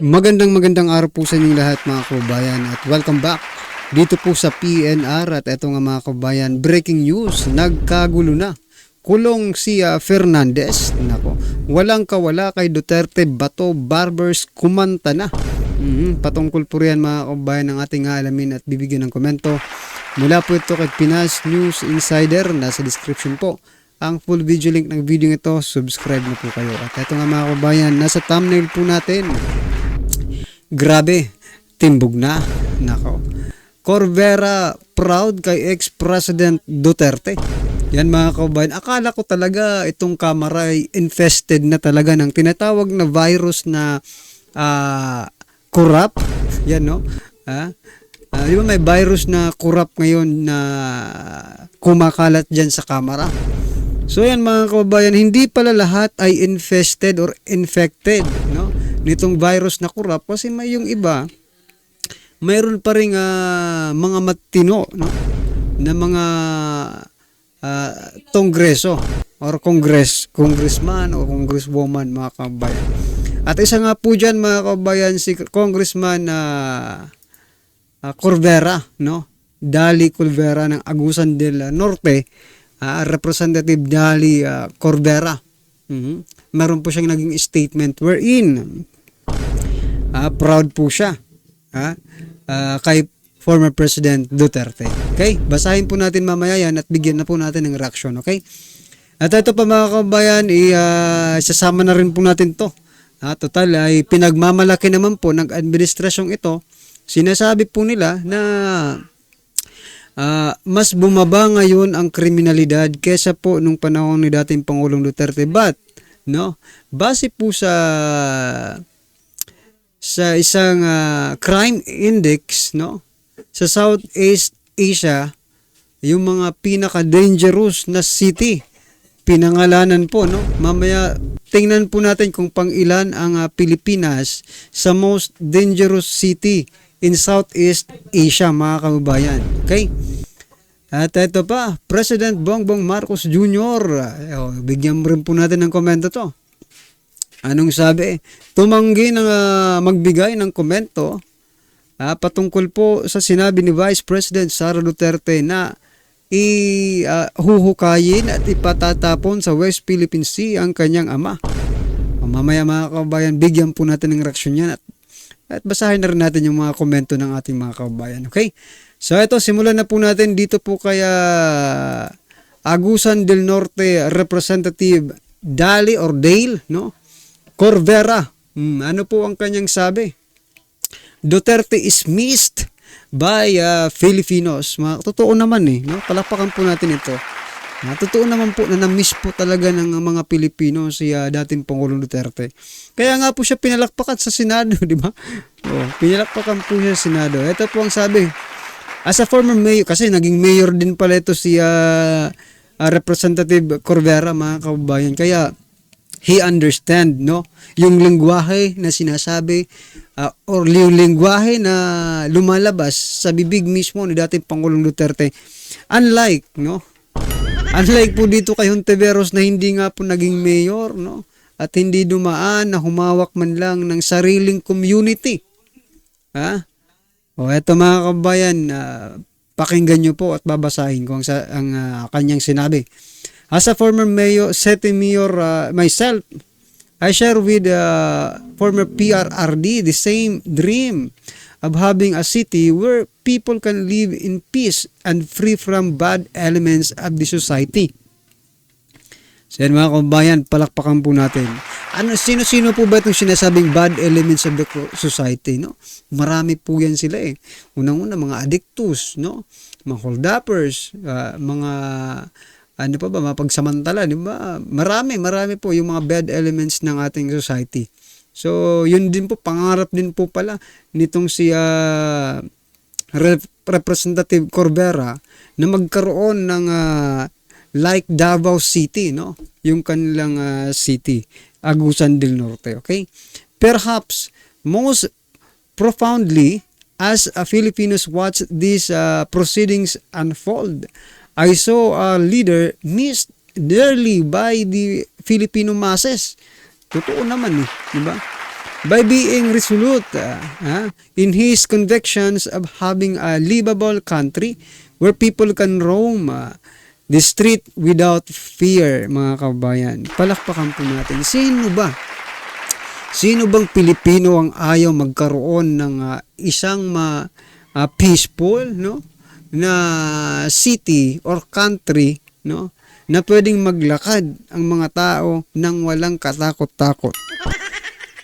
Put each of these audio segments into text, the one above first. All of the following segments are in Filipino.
Magandang araw po sa inyong lahat mga kababayan at welcome back dito po sa PNR. At eto nga mga kababayan, breaking news, nagkagulo na. Kulong si Fernandez. Nako, walang kawala kay Duterte, Bato, Barbers, kumanta na. Patungkol po riyan mga kababayan ng ating alamin at bibigyan ng komento. Mula po ito kay Pinas News Insider, nasa description po ang full video link ng video ito. Subscribe na po kayo. At eto nga mga kababayan, nasa thumbnail po natin. Grabe, timbog na. Nako. Corvera proud kay ex-president Duterte. Yan mga kababayan, akala ko talaga itong kamera ay infested na talaga ng tinatawag na virus na corrupt. Yan no. Di ba may virus na corrupt ngayon na kumakalat dyan sa kamera? So yan mga kababayan, hindi pala lahat ay infested or infected, no? Nitong virus na corrupt, kasi may yung iba mayroon pa ring mga matino, no, na mga kongreso or congressman o congresswoman mga kababayan. At isa nga po dyan mga kababayan si Congressman Corvera, no, Dali Corvera ng Agusan del Norte, Representative Dali Corvera. Meron po siyang naging statement wherein proud po siya kay former President Duterte. Okay? Basahin po natin mamaya yan at bigyan na po natin ng reaction. Okay? At ito pa mga kababayan, isasama na rin po natin to. Total ay pinagmamalaki naman po ng administrasyong ito. Sinasabi po nila na mas bumaba ngayon ang kriminalidad kesa po nung panahon ni dating Pangulong Duterte. But, no, base po sa isang crime index, no, sa Southeast Asia, yung mga pinaka-dangerous na city, pinangalanan po, no. Mamaya tingnan po natin kung pang-ilan ang Pilipinas sa most dangerous city in Southeast Asia mga kababayan. Okay? At ito pa, President Bongbong Marcos Jr. Bigyan rin po natin ng komento to. Anong sabi? Tumanggi ng magbigay ng komento patungkol po sa sinabi ni Vice President Sara Duterte na huhukayin at ipatatapon sa West Philippine Sea ang kanyang ama. Mamaya mga kababayan, bigyan po natin ng reaksyon yan at basahin na rin natin yung mga komento ng ating mga kababayan. Okay? So ito, simulan na po natin dito po kaya Agusan del Norte Representative Dali or Dale, no, Corvera. Ano po ang kanyang sabi? Duterte is missed by Filipinos. Totoo naman no? Palakpakan po natin ito. Totoo naman po na na-miss po talaga ng mga Pilipino si dating Pangulong Duterte. Kaya nga po siya pinalakpakan sa Senado, di ba? Pinalakpakan po siya sa Senado. Ito po ang sabi. As a former mayor, kasi naging mayor din pala ito si Representative Corvera mga kababayan. Kaya he understand, no, yung lengguwahe na sinasabi or yung lengguwahe na lumalabas sa bibig mismo ni dating Pangulong Duterte. Unlike po dito kay Hontiveros na hindi nga po naging mayor, no, at hindi dumaan na humawak man lang ng sariling community. Eto mga kababayan, pakinggan nyo po at babasahin ko ang kanyang sinabi. As a former mayor, city mayor myself, I share with former PRRD the same dream of having a city where people can live in peace and free from bad elements of the society. So yan mga kababayan, palakpakan po natin. Sino-sino po ba itong sinasabing bad elements of the society, no? Marami po yan sila Unang-una, mga addictus, no? Mga hold-uppers, mga mapagsamantala, di ba? Marami po yung mga bad elements ng ating society. So, yun din po, pangarap din po pala nitong si Representative Corvera na magkaroon ng like Davao City, no? Yung kanilang city, Agusan del Norte, okay? Perhaps most profoundly, as Filipinos watch these proceedings unfold, I saw a leader missed dearly by the Filipino masses. Totoo naman di ba? by being resolute in his convictions of having a livable country where people can roam the street without fear, mga kabayan. Palakpakan po natin. Sino ba? Sino bang Pilipino ang ayaw magkaroon ng isang peaceful, no, na city or country, no, na pwedeng maglakad ang mga tao nang walang katakot-takot?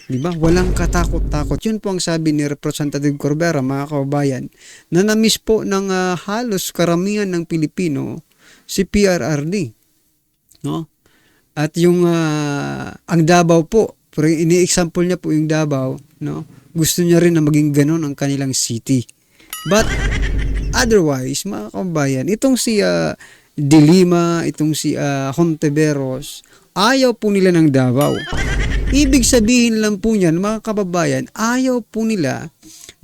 Di ba? Walang katakot-takot. Yun po ang sabi ni Representative Corbera, mga kababayan, na na-miss po ng halos karamihan ng Pilipino si PRRD. No? At yung ang Davao po, pero ini-example niya po yung Davao, no? Gusto niya rin na maging ganon ang kanilang city. But otherwise, mga kababayan, itong si De Lima, itong si Hontiveros, ayaw po nila ng Davao. Ibig sabihin lang po niyan, mga kababayan, ayaw po nila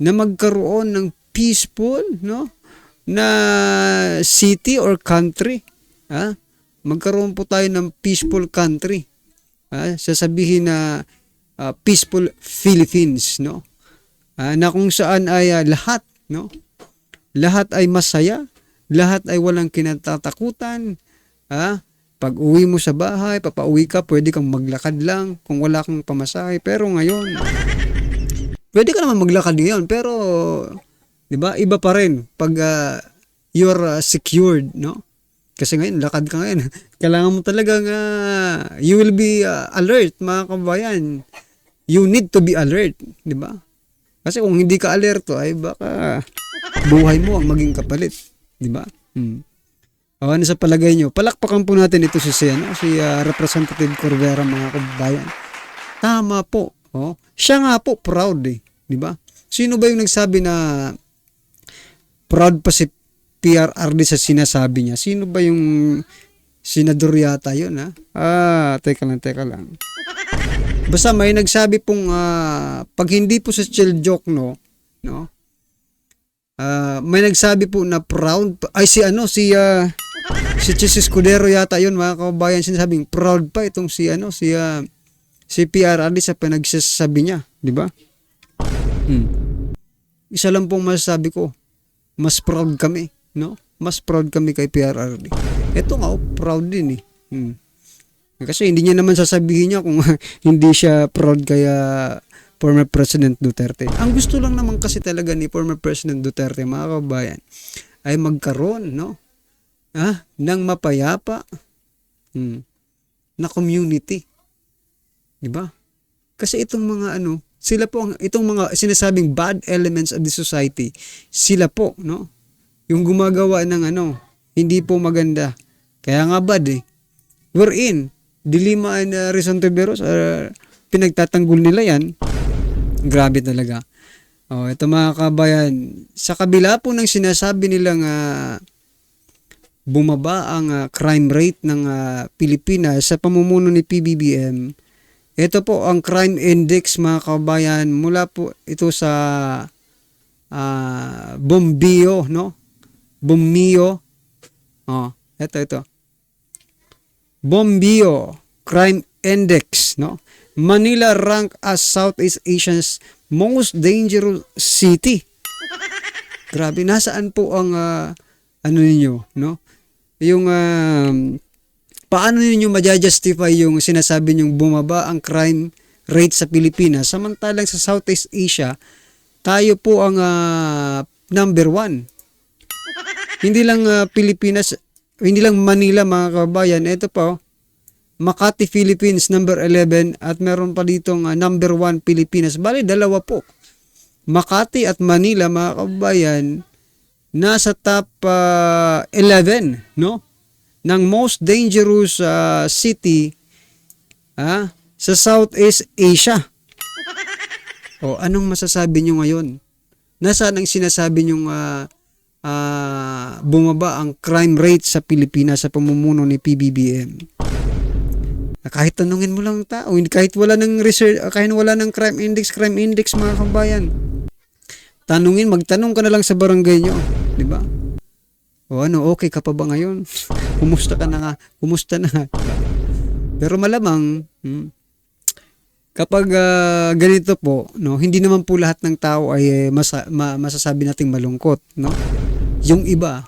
na magkaroon ng peaceful, no, na city or country. Magkaroon po tayo ng peaceful country. Sasabihin na peaceful Philippines, no? Na kung saan ay lahat, no? Lahat ay masaya, lahat ay walang kinatatakutan. Pag uwi mo sa bahay, papauwi ka, pwede kang maglakad lang kung wala kang pamasahe. Pero ngayon, pwede ka naman maglakad ngayon, pero, di ba, iba pa rin pag you're secured, no? Kasi ngayon, lakad ka ngayon. Kailangan mo talagang, you will be alert, mga kabayan. You need to be alert, di ba? Kasi kung hindi ka alerto, ay baka buhay mo ang maging kapalit, di ba? Ano sa palagay nyo? Palakpakan po natin ito si Representative Corbera, mga kabayan. Tama po. Siya nga po, proud di ba? Sino ba yung nagsabi na proud pa si PRRD sa sinasabi niya? Sino ba yung senador yata yun, teka lang. Basta may nagsabi pong pag hindi po sa chill joke, no? May nagsabi po na proud ay si Chis Escudero yata yun, mga kababayan, sinasabing proud pa itong si PRRD sa pinagsasabi niya, di ba? Isa lang pong masasabi ko, mas proud kami, no? Mas proud kami kay PRRD. Ito nga, proud din Kasi hindi niya naman sasabihin niya kung hindi siya proud kaya former President Duterte. Ang gusto lang naman kasi talaga ni former President Duterte, mga kababayan, ay magkaroon, no? Ng mapayapa na community. Di ba? Kasi itong mga sila po itong mga sinasabing bad elements of the society, sila po, no? Yung gumagawa ng hindi po maganda. Kaya nga bad We're in. De Lima and Rizon Tiberos, pinagtatanggol nila yan. Grabe talaga. Ito mga kabayan, sa kabila po ng sinasabi nilang bumaba ang crime rate ng Pilipinas sa pamumuno ni PBBM. Ito po ang crime index, mga kabayan, mula po ito sa Bombio, no? Bombio. Ito. Bombio crime index, no? Manila ranked as Southeast Asia's most dangerous city. Grabe, nasaan po ang ninyo, no? Yung paano niyo ma-justify yung sinasabi niyong bumaba ang crime rate sa Pilipinas samantalang sa Southeast Asia tayo po ang number 1. Hindi lang Pilipinas, hindi lang Manila, mga kabayan. Ito po, Makati, Philippines, number 11, at meron pa ditong number 1 Pilipinas. Bali, dalawa po. Makati at Manila, mga kabayan, nasa top 11, no? Ng most dangerous city sa Southeast Asia. Anong masasabi nyo ngayon? Nasaan ang sinasabi nyong bumaba ang crime rate sa Pilipinas sa pamumuno ni PBBM? Kahit tanungin mo lang tao, kahit wala ng research, kahit wala ng crime index, mga kabayan. Magtanong ka na lang sa barangay nyo, di ba? Okay ka pa ba ngayon? Kumusta ka na nga? Kumusta na? Pero malamang, kapag ganito po, no, hindi naman po lahat ng tao ay masasabi nating malungkot, no? Yung iba,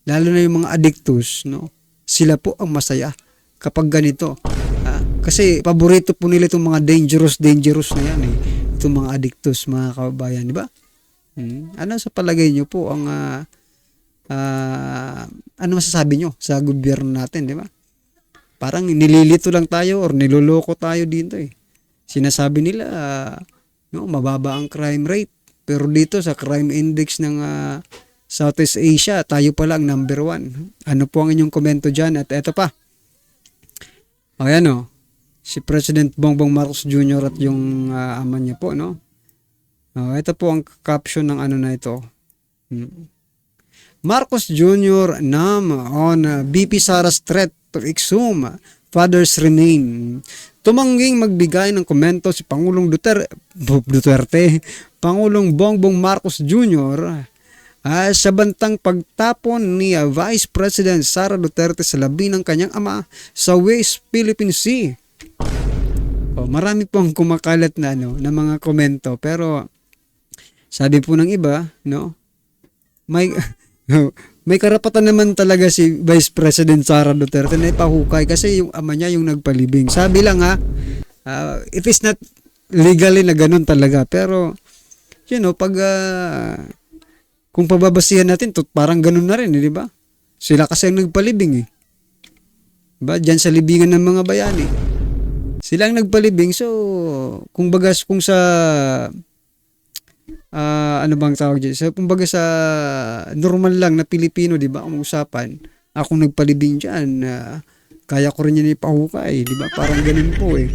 lalo na yung mga addictus, no, sila po ang masaya kapag ganito. Kasi paborito po nila itong mga dangerous na yan eh. Itong mga addictus, mga kababayan, di ba? Ano sa palagay nyo po ang ano masasabi nyo sa gobyerno natin, di ba? Parang nililito lang tayo or niloloko tayo dito eh. Sinasabi nila no, mababa ang crime rate. Pero dito sa crime index ng Southeast Asia, tayo pala ang number 1. Ano po ang inyong komento dyan? At eto pa. Ayan o. Si President Bongbong Marcos Jr. at yung ama niya po, no? Ito po ang caption ng ano na ito. Marcos Jr. Nam on BP Sara's threat to exhume father's remain. Tumangging magbigay ng komento si Pangulong Duterte, Pangulong Bongbong Marcos Jr. Sa bantang pagtapon ni Vice President Sara Duterte sa labi ng kanyang ama sa West Philippine Sea. Marami pong kumakalat na na mga komento, pero sabi po ng iba, no, may karapatan naman talaga si Vice President Sara Duterte na ipahukay kasi yung ama niya yung nagpalibing. Sabi lang it is not legally na ganun talaga, pero pag kung pababasihan natin, parang ganun na rin, di ba? Sila kasi ang nagpalibing eh. Diba? Diyan sa libingan ng mga bayani. Sila ang nagpalibing, so kung sa ano bang tawag dyan? So, kumbaga sa normal lang na Pilipino, di ba? Ang usapan, akong nagpalibing dyan, kaya ko rin yan ipahukay, di ba? Parang ganun po eh.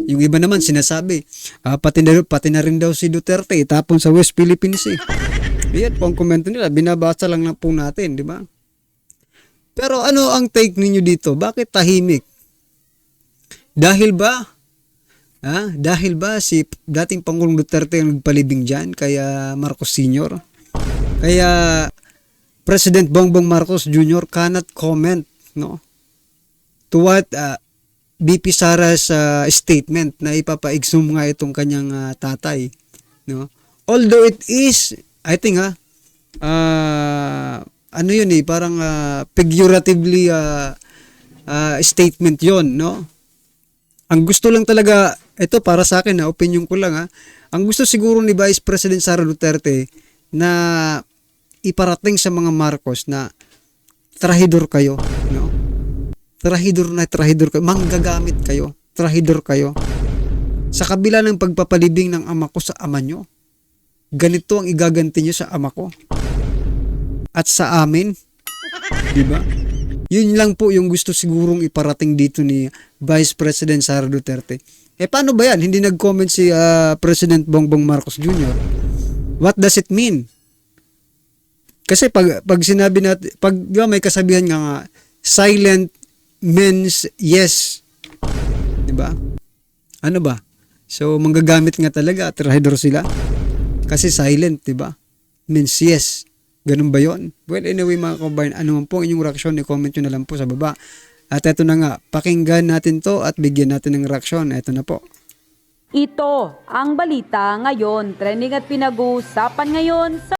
Yung iba naman sinasabi, pati na rin daw si Duterte itapon sa West Philippine Sea. Yan po ang komento nila, binabasa lang na po natin, di ba? Pero ano ang take ninyo dito? Bakit tahimik? Dahil ba si dating Pangulong Duterte ang nagpalibing dyan, kaya Marcos Sr.? Kaya President Bongbong Marcos Jr. cannot comment, no, to what BP Sara's statement na ipapa-exhume nga itong kanyang tatay, no? Although it is, I think ano yun eh, parang figuratively statement yon, no? Ang gusto lang talaga, ito para sa akin, opinion ko lang ang gusto siguro ni Vice President Sara Duterte na iparating sa mga Marcos na trahidor kayo, no? Trahidor kayo, manggagamit kayo, trahidor kayo. Sa kabila ng pagpapalibing ng ama ko sa ama nyo, ganito ang igaganti nyo sa ama ko at sa amin, di ba? Yun lang po yung gusto sigurong iparating dito ni Vice President Sara Duterte. Paano ba yan? Hindi nag-comment si President Bongbong Marcos Jr. What does it mean? Kasi pag sinabi natin, di ba may kasabihan nga silent means yes. Di ba? Ano ba? So, manggagamit nga talaga at trahidor sila. Kasi silent, di ba? Means yes. Ganun ba yun? Well, anyway mga kabayan, ano man po inyong reaksyon, i-comment nyo na lang po sa baba. At eto na nga, pakinggan natin to at bigyan natin ng reaksyon. Eto na po. Ito ang balita ngayon, trending at pinag-uusapan ngayon sa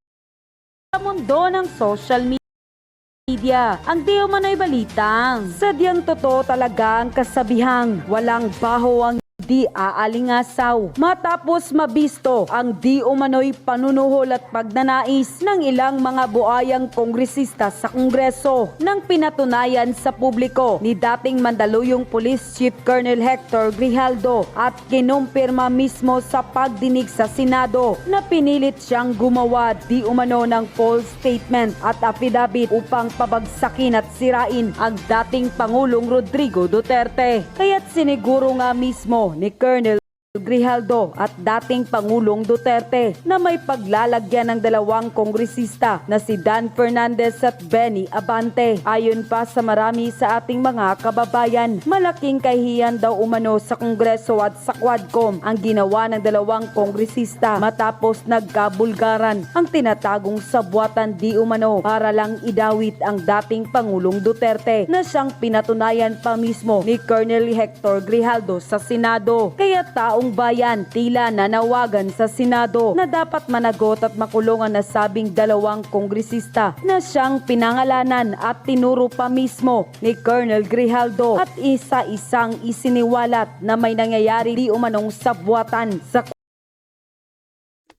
mundo ng social media. Ang di umano'y balitang sadyang totoo talaga ang kasabihang walang baho ang di aalingasaw. Matapos mabisto ang di umano'y panunuhol at pagnanais ng ilang mga buayang kongresista sa Kongreso nang pinatunayan sa publiko ni dating Mandaluyong Police Chief Colonel Hector Grijaldo at kinumpirma mismo sa pagdinig sa Senado na pinilit siyang gumawa di umano ng false statement at affidavit upang pabagsakin at sirain ang dating Pangulong Rodrigo Duterte. Kaya't siniguro nga mismo ni Colonel Grijaldo at dating Pangulong Duterte na may paglalagyan ng dalawang kongresista na si Dan Fernandez at Benny Abante. Ayon pa sa marami sa ating mga kababayan, malaking kahihiyan daw umano sa Kongreso at sa Quadcom ang ginawa ng dalawang kongresista matapos nagkabulgaran ang tinatagong sabwatan di umano para lang idawit ang dating Pangulong Duterte na siyang pinatunayan pa mismo ni Colonel Hector Grijaldo sa Senado. Kaya taong bayan tila nanawagan sa Senado na dapat managot at makulong ang nasabing dalawang kongresista na siyang pinangalanan at tinuro pa mismo ni Colonel Grijaldo at isa-isang isiniwalat na may nangyayari di umanong sabwatan sa.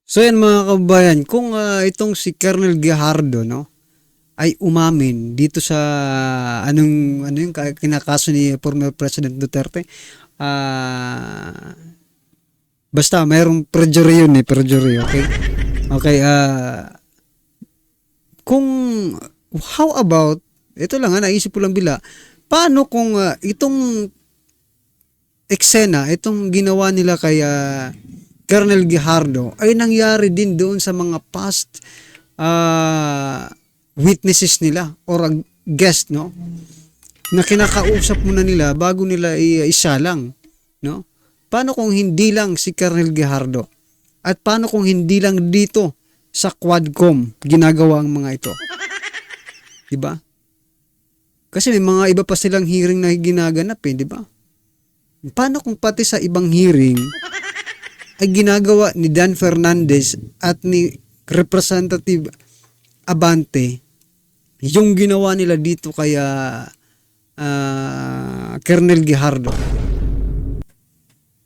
So yan mga kababayan, kung itong si Colonel Grijaldo, no, ay umamin dito sa ano yung kinakaso ni former President Duterte, basta mayroong perjury yun perjury, okay? Okay, kung how about, ito lang naisip ko lang bila, paano kung itong eksena, itong ginawa nila kay Colonel Grijaldo ay nangyari din doon sa mga past witnesses nila or guest, no? Na kinakausap muna nila bago nila isalang, no? Paano kung hindi lang si Colonel Grijaldo? At paano kung hindi lang dito sa Quadcom ginagawa ang mga ito? Diba? Kasi may mga iba pa silang hearing na ginaganap, diba? Paano kung pati sa ibang hearing ay ginagawa ni Dan Fernandez at ni Representative Abante yung ginawa nila dito kaya Colonel Grijaldo?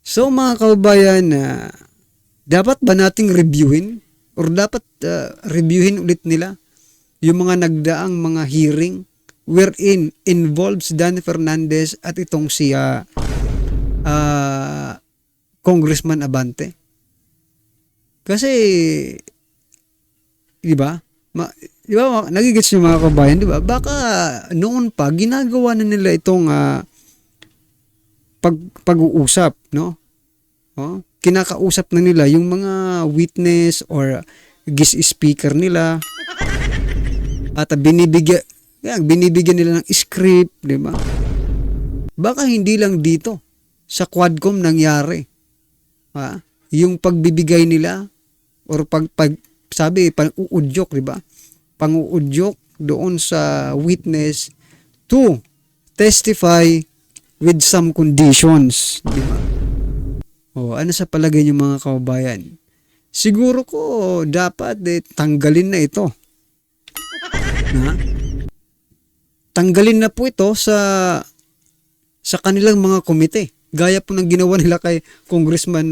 So mga kababayan, dapat ba nating reviewin or dapat reviewin ulit nila yung mga nagdaang mga hearing wherein involves Dan Fernandez at itong si Congressman Abante? Kasi di ba? Di ba nagigets yung mga kababayan, di ba? Baka noon pa ginagawa na nila itong pag-uusap, no? Oh, kinakausap na nila yung mga witness or guest speaker nila at binibigyan nila ng script, di ba? Baka hindi lang dito sa Quadcom nangyari, yung pagbibigay nila or sabi pang-uudyok, di ba? Pang-uudyok doon sa witness to testify with some conditions, di ba? Ano sa palagay niyo mga kababayan? Siguro ko dapat tanggalin na ito. Tanggalin na po ito sa kanilang mga komite. Gaya po ng ginawa nila kay Congressman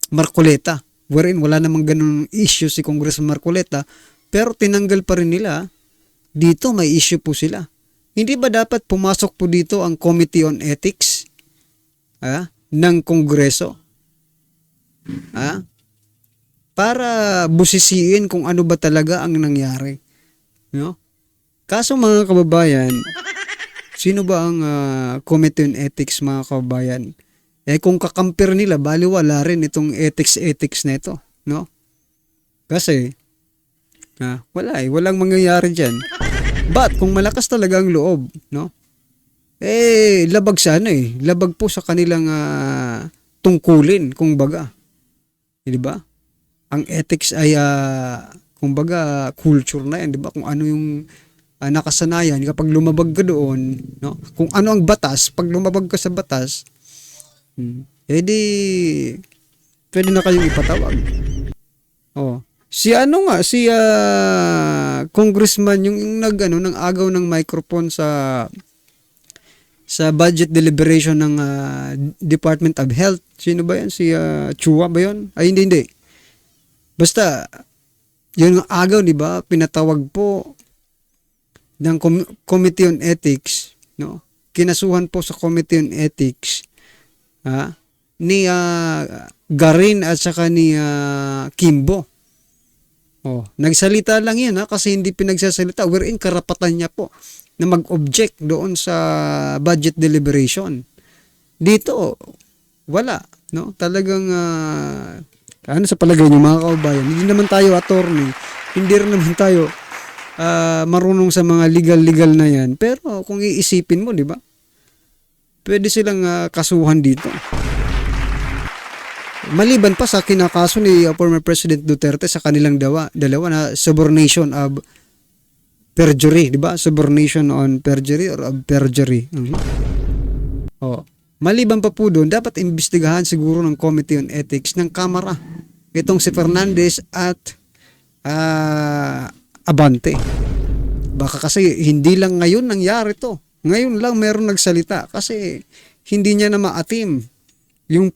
Marcoleta, wherein wala namang ganung issue si Congressman Marcoleta, pero tinanggal pa rin nila. Dito may issue po sila. Hindi ba dapat pumasok po dito ang Committee on Ethics ng Kongreso? Para busisiin kung ano ba talaga ang nangyari. No? Kaso mga kababayan, sino ba ang Committee on Ethics mga kababayan? Kung kakampir nila, baliwala rin itong ethics na ito. No? Kasi, walang mangyayari dyan. But kung malakas talaga ang loob, no? Labag sa labag po sa kanilang tungkulin, kumbaga. Di ba? Ang ethics ay kumbaga culture na yan, di ba? Kung ano yung nakasanayan kapag lumabag ka doon, no? Kung ano ang batas, pag lumabag ka sa batas, pwede na kayong ipatawag. Si congressman yung nang agaw ng microphone sa budget deliberation ng Department of Health. Sino ba yan? Si Chua ba yun? Ay hindi. Basta yun ang agaw, di ba? Pinatawag po ng Committee on Ethics, no? Kinasuhan po sa Committee on Ethics ni Garin at saka ni Kimbo. Nagsalita lang yan kasi hindi pinagsasalita, wherein karapatan niya po na mag-object doon sa budget deliberation. Dito, wala, no? Talagang ano sa palagay niyo mga kababayan? Hindi naman tayo attorney, hindi rin naman tayo marunong sa mga legal na yan. Pero kung iisipin mo, di ba? Pwede silang kasuhan dito. Maliban pa sa kinakaso ni former President Duterte sa kanilang dalawa na subornation of perjury, di ba? Subornation on perjury or of perjury. Oh. Maliban pa po doon, dapat imbestigahan siguro ng Committee on Ethics ng Kamara itong si Fernandez at Abante. Baka kasi hindi lang ngayon nangyari to. Ngayon lang meron nagsalita kasi hindi niya na maatim yung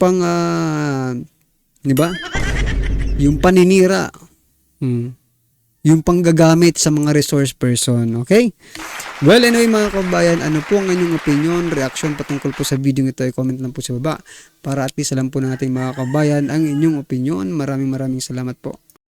di ba? Yung paninira. Yung panggagamit sa mga resource person, okay? Well, anyway mga kabayan, ano po ang inyong opinion, reaction patungkol po sa video ito, i-comment lang po sa baba para at least alam po natin mga kabayan ang inyong opinion. Maraming salamat po.